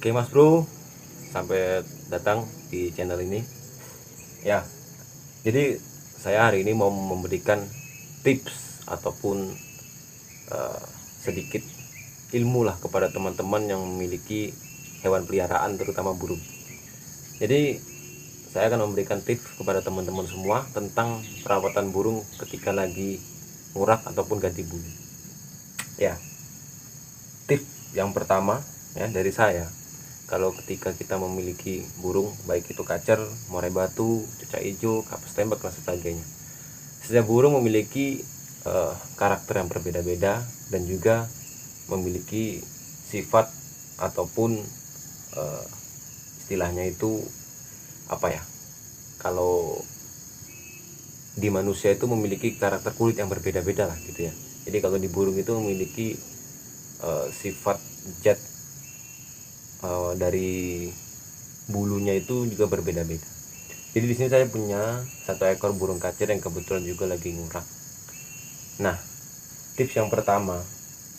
Oke Mas Bro, sampai datang di channel ini. Ya, jadi saya hari ini mau memberikan tips ataupun eh, sedikit ilmu lah kepada teman-teman yang memiliki hewan peliharaan, terutama burung. Jadi saya akan memberikan tips kepada teman-teman semua tentang perawatan burung ketika lagi ngurak ataupun ganti bulu. Ya, tips yang pertama ya dari saya, kalau ketika kita memiliki burung, baik itu kacer, murai batu, cecak hijau, kapas tembak dan sebagainya, setiap burung memiliki karakter yang berbeda-beda dan juga memiliki sifat ataupun istilahnya itu apa ya, kalau di manusia itu memiliki karakter kulit yang berbeda-beda lah gitu ya. Jadi kalau di burung itu memiliki sifat zat dari bulunya itu juga berbeda-beda. Jadi di sini saya punya satu ekor burung kacir yang kebetulan juga lagi ngurak. Nah, tips yang pertama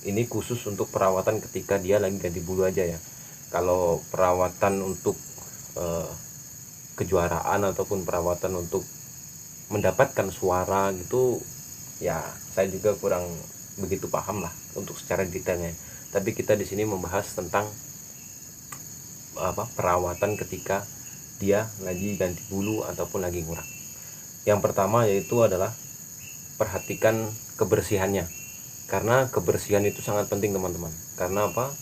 ini khusus untuk perawatan ketika dia lagi ganti bulu aja ya. Kalau perawatan untuk kejuaraan ataupun perawatan untuk mendapatkan suara gitu ya, saya juga kurang begitu paham lah untuk secara detailnya. Tapi kita di sini membahas tentang perawatan ketika dia lagi ganti bulu ataupun lagi ngurak. Yang pertama yaitu adalah perhatikan kebersihannya, karena kebersihan itu sangat penting teman-teman. Karena apa?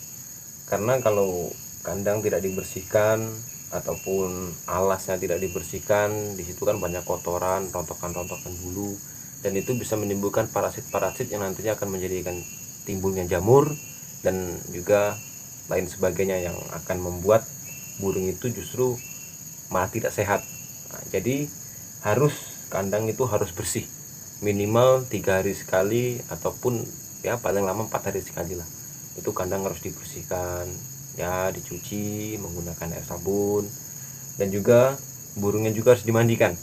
Karena kalau kandang tidak dibersihkan ataupun alasnya tidak dibersihkan, di situ kan banyak kotoran, rontokan-rontokan bulu, dan itu bisa menimbulkan parasit-parasit yang nantinya akan menjadikan timbulnya jamur dan juga lain sebagainya yang akan membuat burung itu justru malah tidak sehat. Nah, jadi kandang itu harus bersih, minimal 3 hari sekali ataupun ya paling lama 4 hari sekali lah. Itu kandang harus dibersihkan ya, dicuci menggunakan air sabun, dan juga burungnya juga harus dimandikan.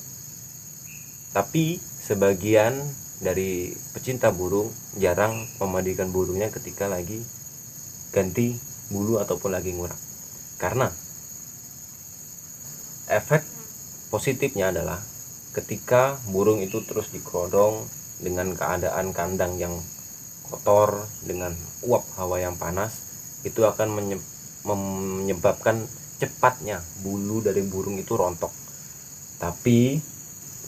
Tapi sebagian dari pecinta burung jarang memandikan burungnya ketika lagi ganti bulu ataupun lagi ngurak, karena efek positifnya adalah ketika burung itu terus dikodong dengan keadaan kandang yang kotor dengan uap hawa yang panas, itu akan menyebabkan cepatnya bulu dari burung itu rontok. Tapi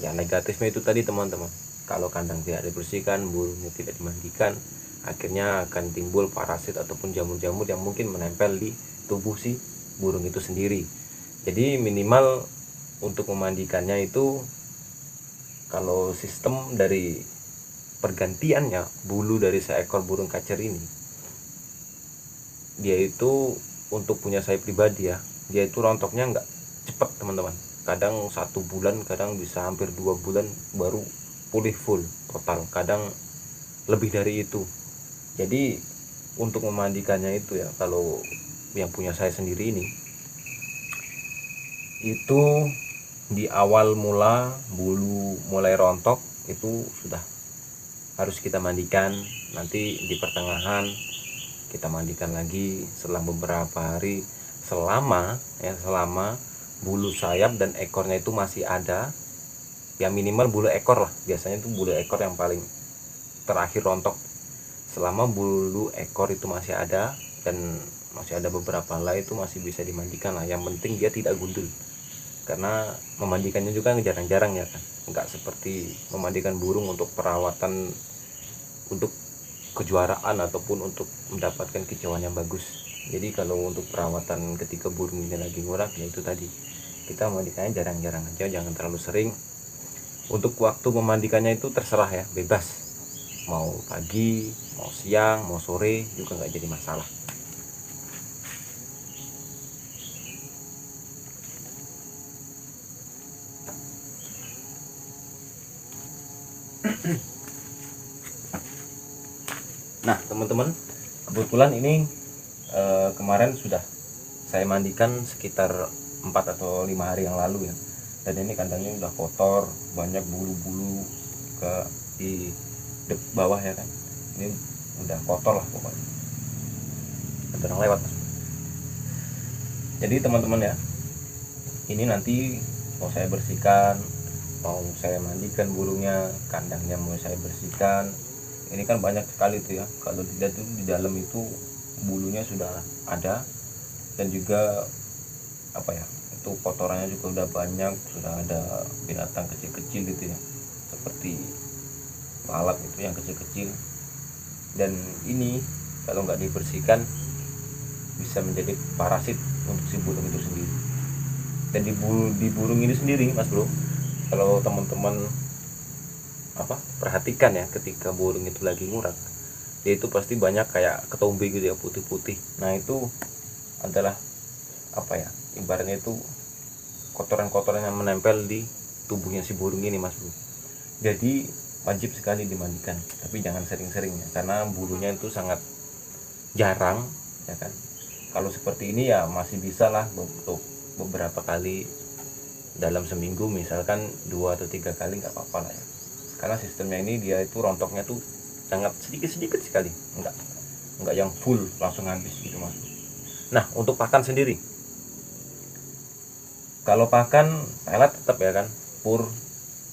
ya negatifnya itu tadi teman-teman, kalau kandang tidak dibersihkan, burungnya tidak dimandikan, akhirnya akan timbul parasit ataupun jamur-jamur yang mungkin menempel di tubuh si burung itu sendiri. Jadi minimal untuk memandikannya itu, kalau sistem dari pergantiannya bulu dari seekor burung kacer ini, dia itu untuk punya saya pribadi ya, dia itu rontoknya nggak cepat teman-teman. Kadang 1 bulan, kadang bisa hampir 2 bulan baru pulih full total, kadang lebih dari itu. Jadi untuk memandikannya itu ya, kalau yang punya saya sendiri ini, itu di awal mula bulu mulai rontok itu sudah harus kita mandikan. Nanti di pertengahan kita mandikan lagi setelah beberapa hari, selama bulu sayap dan ekornya itu masih ada. Ya minimal bulu ekor lah, biasanya itu bulu ekor yang paling terakhir rontok. Selama bulu ekor itu masih ada dan masih ada beberapa helai, itu masih bisa dimandikan lah. Yang penting dia tidak gundul, karena memandikannya juga jarang-jarang ya kan, nggak seperti memandikan burung untuk perawatan untuk kejuaraan ataupun untuk mendapatkan kicauan yang bagus. Jadi kalau untuk perawatan ketika burung ini lagi ngurak, ya itu tadi, kita memandikannya jarang-jarang aja, jangan terlalu sering. Untuk waktu memandikannya itu terserah ya, bebas, mau pagi, mau siang, mau sore juga nggak jadi masalah. Nah teman-teman, kebetulan ini kemarin sudah saya mandikan sekitar 4 atau 5 hari yang lalu ya, dan ini kandangnya udah kotor, banyak bulu-bulu ke di bawah ya kan. Ini udah kotor lah pokoknya. Ada orang lewat. Jadi teman-teman ya, ini nanti mau saya bersihkan, mau saya mandikan burungnya, kandangnya mau saya bersihkan. Ini kan banyak sekali tuh ya, kalau dilihat tuh di dalam itu bulunya sudah ada, dan juga apa ya, itu kotorannya juga udah banyak, sudah ada binatang kecil-kecil gitu ya, seperti lalat itu yang kecil-kecil. Dan ini kalau nggak dibersihkan bisa menjadi parasit untuk si burung itu sendiri. Dan di burung ini sendiri mas bro, kalau teman-teman perhatikan ya, ketika burung itu lagi ngurak, dia itu pasti banyak kayak ketombe gitu ya, putih-putih. Nah itu adalah ibaratnya itu kotoran-kotoran yang menempel di tubuhnya si burung ini mas bro. Jadi wajib sekali dimandikan, tapi jangan sering-sering ya, karena bulunya itu sangat jarang ya kan. Kalau seperti ini ya masih bisa lah untuk beberapa kali dalam seminggu, misalkan 2 atau 3 kali nggak apa-apa lah ya, karena sistemnya ini dia itu rontoknya tuh sangat sedikit-sedikit sekali, nggak yang full langsung habis gitu mas. Nah untuk pakan sendiri, kalau pakan pelet tetap ya kan, pur,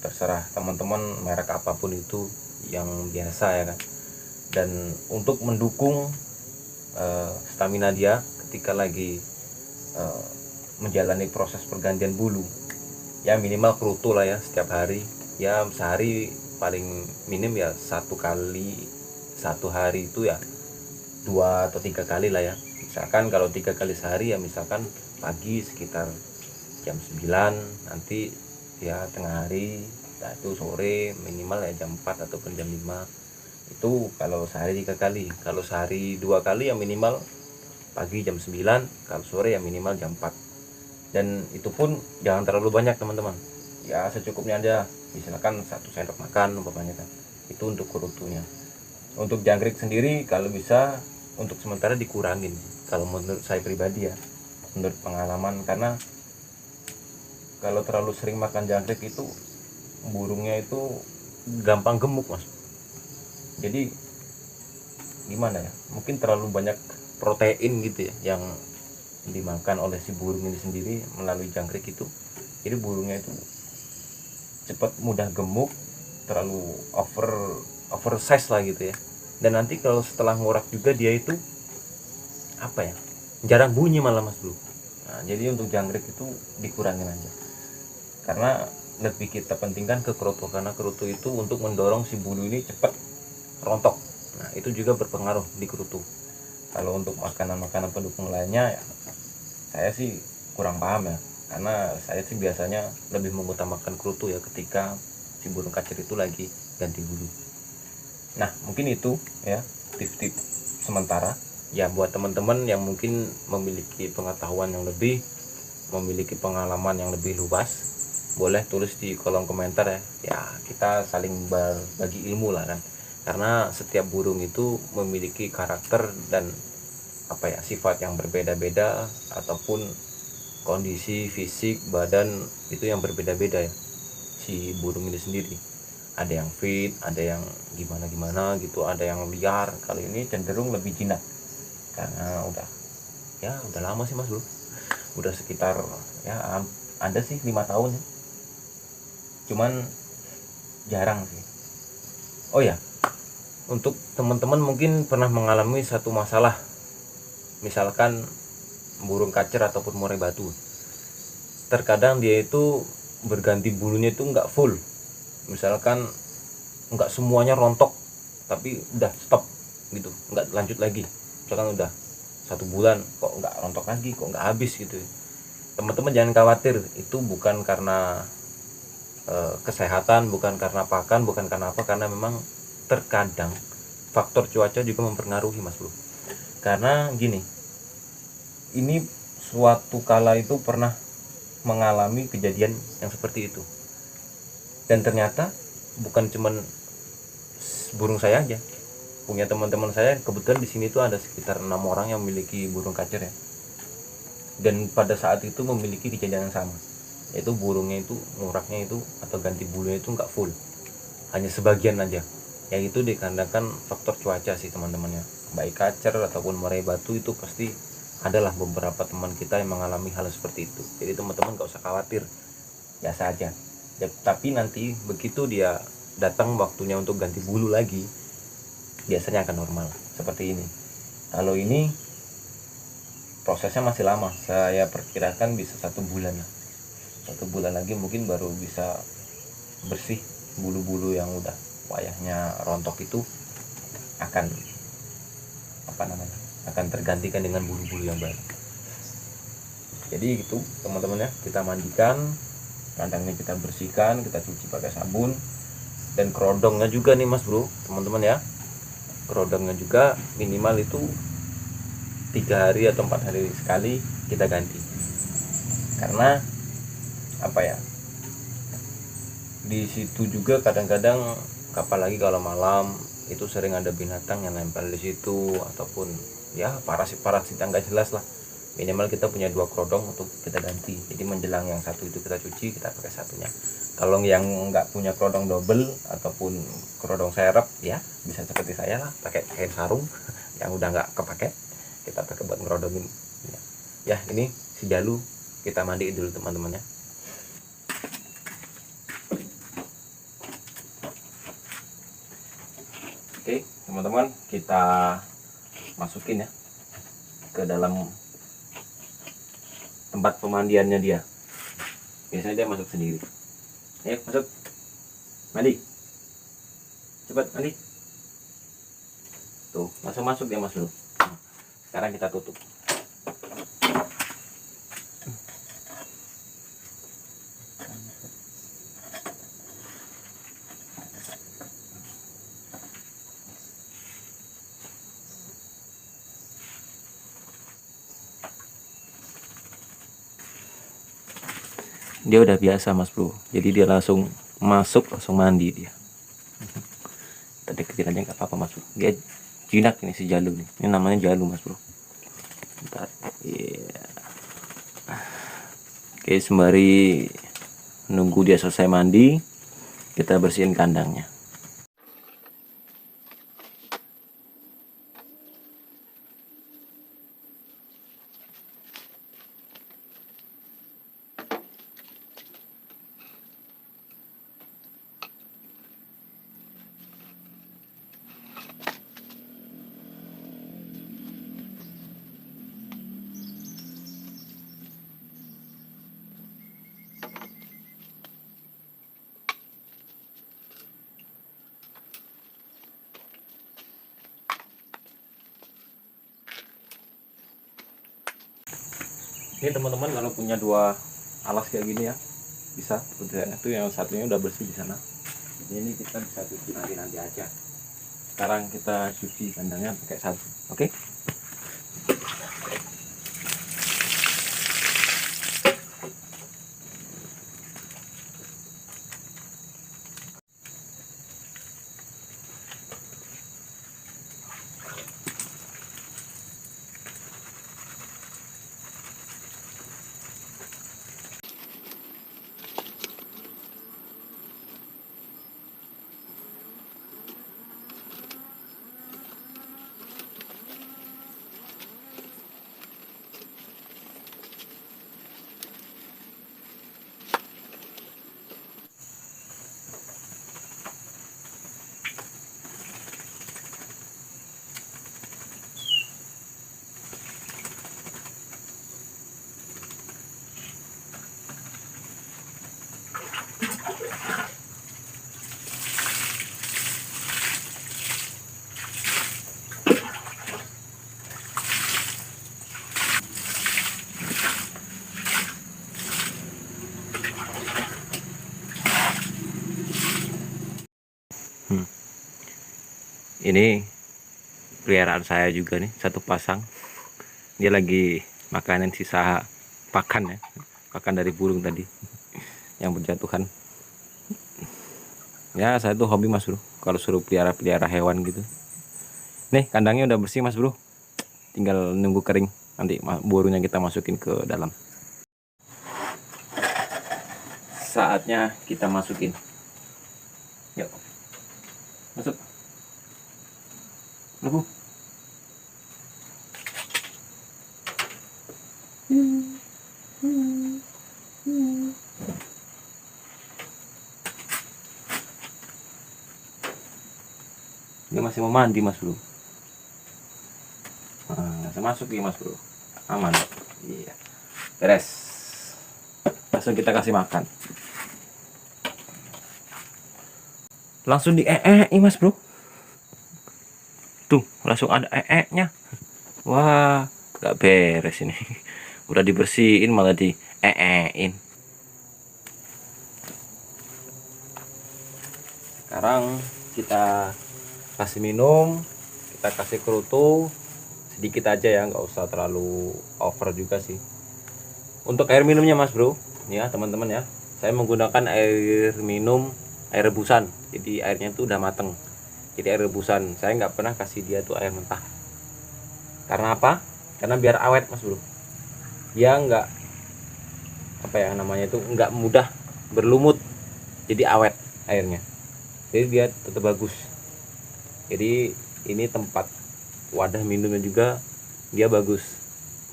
terserah teman-teman merek apapun itu yang biasa ya kan. Dan untuk mendukung stamina dia ketika lagi menjalani proses pergantian bulu, ya minimal kerutu lah ya setiap hari, ya sehari paling minim ya 1 kali, 1 hari itu ya 2 atau 3 kali lah ya. Misalkan kalau 3 kali sehari ya misalkan pagi sekitar jam 9, nanti ya tengah hari, nah itu sore minimal ya jam 4 ataupun jam 5. Itu kalau sehari 3 kali. Kalau sehari 2 kali ya minimal pagi jam 9, kalau sore ya minimal jam 4. Dan itu pun jangan terlalu banyak teman-teman, ya secukupnya aja, misalkan 1 sendok makan umpamanya kan, itu untuk kerutunya. Untuk jangkrik sendiri kalau bisa untuk sementara dikurangin, kalau menurut saya pribadi ya, menurut pengalaman. Karena kalau terlalu sering makan jangkrik itu burungnya itu gampang gemuk mas. Jadi gimana ya, mungkin terlalu banyak protein gitu ya yang dimakan oleh si burung ini sendiri melalui jangkrik itu. Jadi burungnya itu cepat mudah gemuk, terlalu oversize lah gitu ya. Dan nanti kalau setelah ngurak juga dia itu jarang bunyi malah mas bro. Nah, jadi untuk jangkrik itu dikurangin aja, karena lebih kita pentingkan ke kerutu, karena kerutu itu untuk mendorong si bulu ini cepat rontok. Nah itu juga berpengaruh di kerutu. Kalau untuk makanan-makanan pendukung lainnya ya, saya sih kurang paham ya, karena saya sih biasanya lebih mengutamakan kerutu ya ketika si burung kacer itu lagi ganti bulu. Nah mungkin itu ya tips-tips sementara ya buat teman-teman yang mungkin memiliki pengetahuan yang lebih, memiliki pengalaman yang lebih luas, boleh tulis di kolom komentar ya. Ya kita saling berbagi ilmu lah kan, karena setiap burung itu memiliki karakter dan sifat yang berbeda-beda, ataupun kondisi fisik badan itu yang berbeda-beda ya si burung ini sendiri. Ada yang fit, ada yang gimana-gimana gitu, ada yang liar. Kali ini cenderung lebih jinak karena udah lama sih mas bro, udah sekitar ya ada sih 5 tahun ya. Cuman jarang sih. Oh ya, untuk teman-teman mungkin pernah mengalami satu masalah, misalkan burung kacer ataupun murai batu, terkadang dia itu berganti bulunya itu nggak full, misalkan nggak semuanya rontok tapi udah stop gitu, nggak lanjut lagi. Misalkan udah 1 bulan kok nggak rontok lagi, kok nggak habis gitu. Teman-teman jangan khawatir, itu bukan karena kesehatan, bukan karena pakan, bukan karena apa, karena memang terkadang faktor cuaca juga mempengaruhi mas bro. Karena gini, ini suatu kala itu pernah mengalami kejadian yang seperti itu, dan ternyata bukan cuman burung saya aja, punya teman-teman saya. Kebetulan di sini tuh ada sekitar 6 orang yang memiliki burung kacer ya, dan pada saat itu memiliki kejadian yang sama, yaitu burungnya itu nguraknya itu atau ganti bulunya itu nggak full, hanya sebagian aja. Yang itu dikarenakan faktor cuaca sih teman-temannya, baik kacer ataupun murai batu itu pasti adalah beberapa teman kita yang mengalami hal seperti itu. Jadi teman-teman gak usah khawatir, biasa aja ya. Tapi nanti begitu dia datang waktunya untuk ganti bulu lagi, biasanya akan normal seperti ini. Kalau ini prosesnya masih lama, saya perkirakan bisa 1 bulan lah. 1 bulan lagi mungkin baru bisa bersih. Bulu-bulu yang udah wayahnya rontok itu akan akan tergantikan dengan bulu-bulu yang baru. Jadi gitu teman-teman ya, kita mandikan kandangnya, kita bersihkan, kita cuci pakai sabun. Dan kerodongnya juga nih mas bro, teman-teman ya, kerodongnya juga minimal itu 3 hari atau 4 hari sekali kita ganti. Karena di situ juga kadang-kadang, apalagi kalau malam itu sering ada binatang yang nempel di situ, ataupun ya parasit yang nggak jelas lah. Minimal kita punya 2 kerodong untuk kita ganti. Jadi menjelang yang satu itu kita cuci, kita pakai satunya. Kalau yang nggak punya kerodong double ataupun kerodong serep ya bisa seperti saya lah, pakai kain sarung yang udah nggak kepake, kita pakai buat ngerodongin ya. Ini si Jalu kita mandiin dulu teman-teman ya. Oke teman-teman, kita masukin ya ke dalam tempat pemandiannya dia. Biasanya dia masuk sendiri. Ayo masuk, mandi, cepat mandi. Tuh masuk dia masuk. Sekarang kita tutup. Dia udah biasa mas bro, jadi dia langsung masuk, langsung mandi dia. Tadi kecil aja nggak apa-apa mas bro, dia jinak ini si Jalu nih. Ini namanya Jalu mas bro. Bentar, yeah. Oke, sembari nunggu dia selesai mandi, kita bersihin kandangnya. Ini teman-teman kalau punya 2 alas kayak gini ya, bisa itu yang satunya udah bersih di sana. Jadi ini kita bisa cuci nanti aja. Sekarang kita cuci kandangnya pakai sabun, oke? Ini peliharaan saya juga nih, satu pasang. Dia lagi makanin sisa pakan ya, pakan dari burung tadi yang berjatuhan. Ya saya tuh hobi mas bro, kalau suruh pelihara hewan gitu. Nih kandangnya udah bersih mas bro, tinggal nunggu kering, nanti burungnya kita masukin ke dalam. Saatnya kita masukin, yuk masuk. Lebu. Dia masih mau mandi Mas Bro. Nah, nggak bisa masuk ya Mas Bro. Aman. Iya. Beres. Langsung kita kasih makan. Langsung di Mas Bro. Tuh, langsung ada nya. Wah, nggak beres ini. Udah dibersihin malah di in. Sekarang kita kasih minum, kita kasih kerutu sedikit aja ya, nggak usah terlalu over juga sih. Untuk air minumnya Mas Bro, ya teman-teman ya, saya menggunakan air minum air rebusan, jadi airnya tuh udah mateng. Jadi air rebusan, saya nggak pernah kasih dia tuh air mentah. Karena apa? Karena biar awet Mas Bro. Dia nggak, apa ya namanya itu, nggak mudah berlumut, jadi awet airnya. Jadi dia tetap bagus. Jadi ini tempat wadah minumnya juga dia bagus,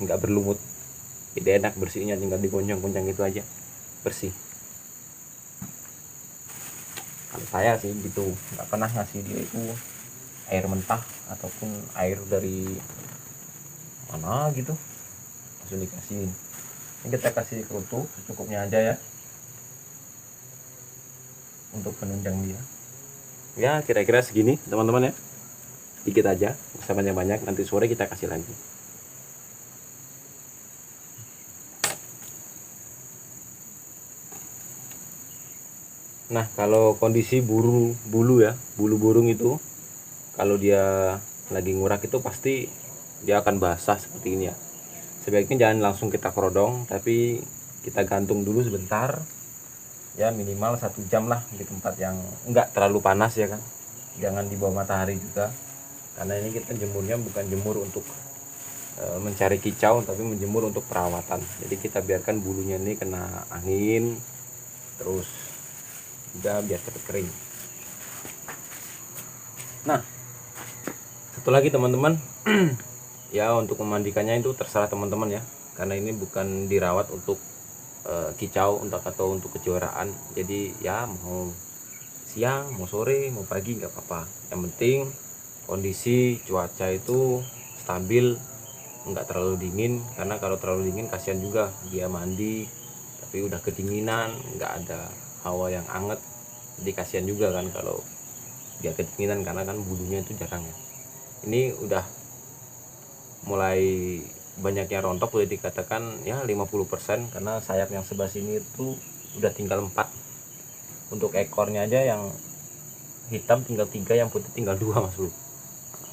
nggak berlumut, jadi enak bersihnya, tinggal digoncang-goncang itu aja bersih. Kalau saya sih gitu, nggak pernah ngasih dia itu air mentah ataupun air dari mana gitu langsung dikasihin. Ini kita kasih kerutu secukupnya aja ya untuk penunjang dia. Ya kira-kira segini teman-teman ya, dikit aja, usah banyak-banyak, nanti sore kita kasih lagi. Nah kalau kondisi bulu burung itu, kalau dia lagi ngurak itu pasti dia akan basah seperti ini ya. Sebaiknya jangan langsung kita kerodong, tapi kita gantung dulu sebentar ya, minimal 1 jam lah di tempat yang enggak terlalu panas ya kan, jangan di bawah matahari juga, karena ini kita jemurnya bukan jemur untuk mencari kicau, tapi menjemur untuk perawatan. Jadi kita biarkan bulunya ini kena angin terus juga biar cepat kering. Nah satu lagi teman-teman, ya untuk memandikannya itu terserah teman-teman ya, karena ini bukan dirawat untuk kicau atau untuk kejuaraan. Jadi ya mau siang, mau sore, mau pagi nggak apa-apa, yang penting kondisi cuaca itu stabil, nggak terlalu dingin, karena kalau terlalu dingin kasihan juga dia mandi tapi udah kedinginan, nggak ada hawa yang anget, jadi kasihan juga kan kalau dia kedinginan, karena kan bulunya itu jarang ya. Ini udah mulai banyaknya rontok, boleh dikatakan ya 50%, karena sayap yang sebelah sini itu udah tinggal 4. Untuk ekornya aja yang hitam tinggal 3, yang putih tinggal 2 Mas Bro.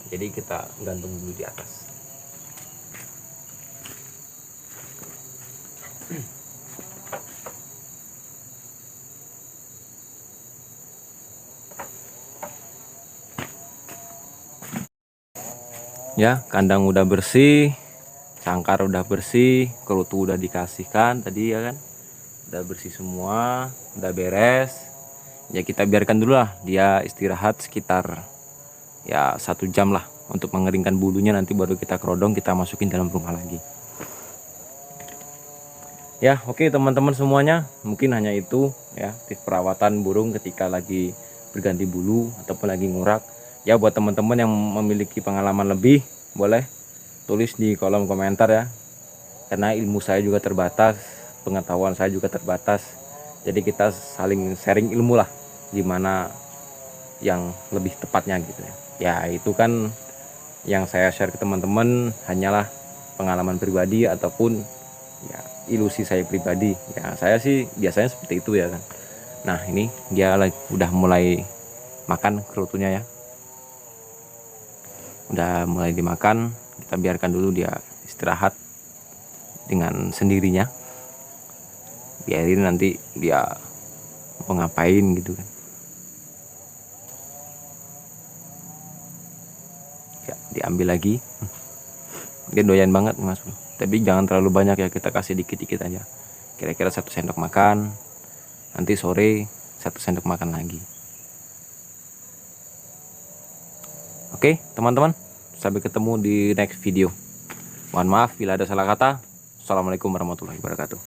Jadi kita gantung dulu di atas. Ya kandang udah bersih, sangkar udah bersih, kerutu udah dikasihkan tadi ya kan, udah bersih semua, udah beres. Ya kita biarkan dulu lah dia istirahat sekitar ya 1 jam lah untuk mengeringkan bulunya, nanti baru kita kerodong, kita masukin dalam rumah lagi. Ya oke teman-teman semuanya, mungkin hanya itu ya tips perawatan burung ketika lagi berganti bulu ataupun lagi ngurak. Ya buat teman-teman yang memiliki pengalaman lebih, boleh tulis di kolom komentar ya, karena ilmu saya juga terbatas, pengetahuan saya juga terbatas, jadi kita saling sharing ilmu lah, gimana yang lebih tepatnya gitu ya. Ya itu kan yang saya share ke teman-teman hanyalah pengalaman pribadi ataupun ya ilusi saya pribadi ya. Saya sih biasanya seperti itu ya kan. Nah ini dia udah mulai makan kerutunya ya, udah mulai dimakan. Kita biarkan dulu dia istirahat dengan sendirinya, biarin nanti dia mau ngapain gitu kan. Ya diambil lagi, dia doyan banget Mas Bro. Tapi jangan terlalu banyak ya, kita kasih dikit-dikit aja, kira-kira 1 sendok makan, nanti sore 1 sendok makan lagi. Oke teman-teman, sampai ketemu di next video. Mohon maaf bila ada salah kata. Wassalamualaikum warahmatullahi wabarakatuh.